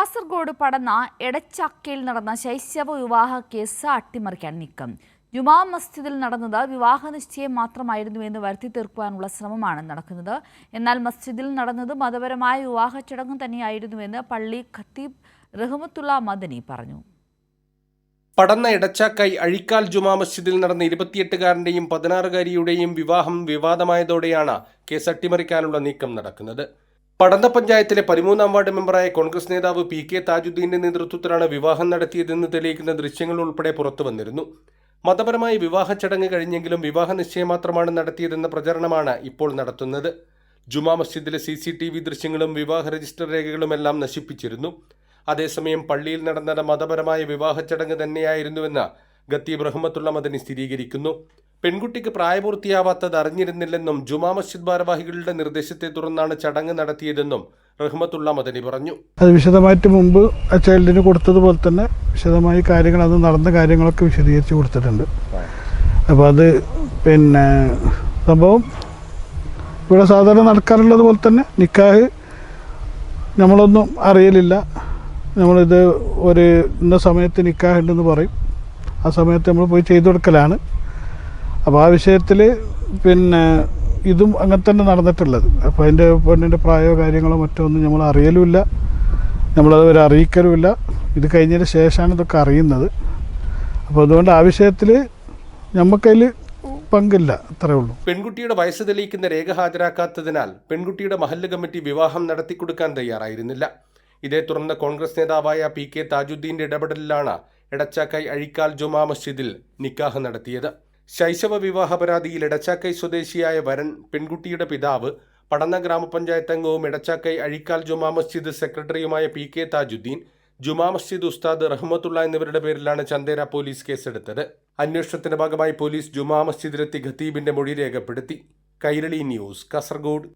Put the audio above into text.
കാസർഗോഡ് പടന്ന എടച്ചാക്കയിൽ നടന്ന ശൈശവ വിവാഹ കേസ് അട്ടിമറിക്കാൻ നീക്കം. ജുമാ മസ്ജിദിൽ നടന്നത് വിവാഹ നിശ്ചയം മാത്രമായിരുന്നുവെന്ന് വരുത്തി തീർക്കുവാനുള്ള ശ്രമമാണ് നടക്കുന്നത്. എന്നാൽ മസ്ജിദിൽ നടന്നത് മതപരമായ വിവാഹ ചടങ്ങ് തന്നെയായിരുന്നുവെന്ന് പള്ളി ഖത്തീബ് റഹ്മത്തുള്ള മദനി പറഞ്ഞു. പടന്ന എടച്ചാക്കായി അഴിക്കാൽ ജുമാ മസ്ജിദിൽ നടന്ന 28-കാരന്റെയും 16-കാരിയുടെയും വിവാഹം വിവാദമായതോടെയാണ് കേസ് അട്ടിമറിക്കാനുള്ള നീക്കം നടക്കുന്നത്. പടന്ന പഞ്ചായത്തിലെ 13-ാം വാർഡ് മെമ്പറായ കോൺഗ്രസ് നേതാവ് PK താജുദ്ദീന്റെ നേതൃത്വത്തിലാണ് വിവാഹം നടത്തിയതെന്ന് തെളിയിക്കുന്ന ദൃശ്യങ്ങൾ ഉൾപ്പെടെ പുറത്തു വന്നിരുന്നു. മതപരമായ വിവാഹ ചടങ്ങ് കഴിഞ്ഞെങ്കിലും വിവാഹ നിശ്ചയം മാത്രമാണ് നടത്തിയതെന്ന പ്രചരണമാണ് ഇപ്പോൾ നടത്തുന്നത്. ജുമാ മസ്ജിദിലെ CCTV ദൃശ്യങ്ങളും വിവാഹ രജിസ്റ്റർ രേഖകളുമെല്ലാം നശിപ്പിച്ചിരുന്നു. അതേസമയം പള്ളിയിൽ നടന്നത് മതപരമായ വിവാഹ ചടങ്ങ് തന്നെയായിരുന്നുവെന്ന് ഖത്തീബ് റഹ്മത്തുള്ള മദനി സ്ഥിരീകരിക്കുന്നു. പെൺകുട്ടിക്ക് പ്രായപൂർത്തിയാവാത്തത് അറിഞ്ഞിരുന്നില്ലെന്നും ജുമാ മസ്ജിദ് ഭാരവാഹികളുടെ നിർദ്ദേശത്തെ തുടർന്നാണ് ചടങ്ങ് നടത്തിയതെന്നും റഹ്മത്തുള്ള മദനി പറഞ്ഞു. അത് വിശദമായിട്ട് മുമ്പ് ആ ചൈൽഡിന് കൊടുത്തതുപോലെ തന്നെ വിശദമായി കാര്യങ്ങൾ അത് നടന്ന കാര്യങ്ങളൊക്കെ വിശദീകരിച്ച് കൊടുത്തിട്ടുണ്ട്. അപ്പോൾ അത് സംഭവം ഇവിടെ സാധാരണ നടക്കാറുള്ളത് പോലെ തന്നെ നിക്കാഹ് നമ്മളൊന്നും അറിയലില്ല. നമ്മളിത് ഒരു ഇന്ന സമയത്ത് നിക്കാഹ് ഉണ്ടെന്ന് പറയും, ആ സമയത്ത് നമ്മൾ പോയി ചെയ്തു കൊടുക്കലാണ്. അപ്പോൾ ആ വിഷയത്തിൽ ഇതും അങ്ങനെ തന്നെ നടന്നിട്ടുള്ളത്. അപ്പോൾ അതിൻ്റെ പെണ്ണിൻ്റെ പ്രായമോ കാര്യങ്ങളോ മറ്റോ ഒന്നും നമ്മൾ അറിയലുമില്ല, നമ്മളത് വരെ അറിയിക്കലുമില്ല. ഇത് കഴിഞ്ഞതിന് ശേഷമാണ് ഇതൊക്കെ അറിയുന്നത്. അപ്പോൾ അതുകൊണ്ട് ആ വിഷയത്തിൽ നമുക്കതിൽ പങ്കില്ല, അത്രേ ഉള്ളൂ. പെൺകുട്ടിയുടെ വയസ്സ് തെളിയിക്കുന്ന രേഖ ഹാജരാക്കാത്തതിനാൽ പെൺകുട്ടിയുടെ മഹല്ല് കമ്മിറ്റി വിവാഹം നടത്തിക്കൊടുക്കാൻ തയ്യാറായിരുന്നില്ല. ഇതേ തുടർന്ന് കോൺഗ്രസ് നേതാവായ PK താജുദ്ദീന്റെ ഇടപെടലിലാണ് എടച്ചാക്കായി അഴിക്കാൽ ജുമാ മസ്ജിദിൽ നിക്കാഹ് നടത്തിയത്. ശൈശവ വിവാഹ പരാതിയിൽ എടച്ചാക്കൈ സ്വദേശിയായ വരൻ, പെൺകുട്ടിയുടെ പിതാവ്, പടന്ന ഗ്രാമപഞ്ചായത്ത് അംഗവും എടച്ചാക്കൈ അഴിക്കാൽ ജുമാ മസ്ജിദ് സെക്രട്ടറിയുമായ PK താജുദ്ദീൻ, ജുമാ മസ്ജിദ് ഉസ്താദ് റഹ്മത്തുള്ള എന്നിവരുടെ പേരിലാണ് ചന്ദേര പോലീസ് കേസെടുത്തത്. അന്വേഷണത്തിന്റെ ഭാഗമായി പോലീസ് ജുമാ മസ്ജിദിലെത്തി ഖത്തീബിന്റെ മൊഴി രേഖപ്പെടുത്തി. കൈരളി ന്യൂസ്, കാസർഗോഡ്.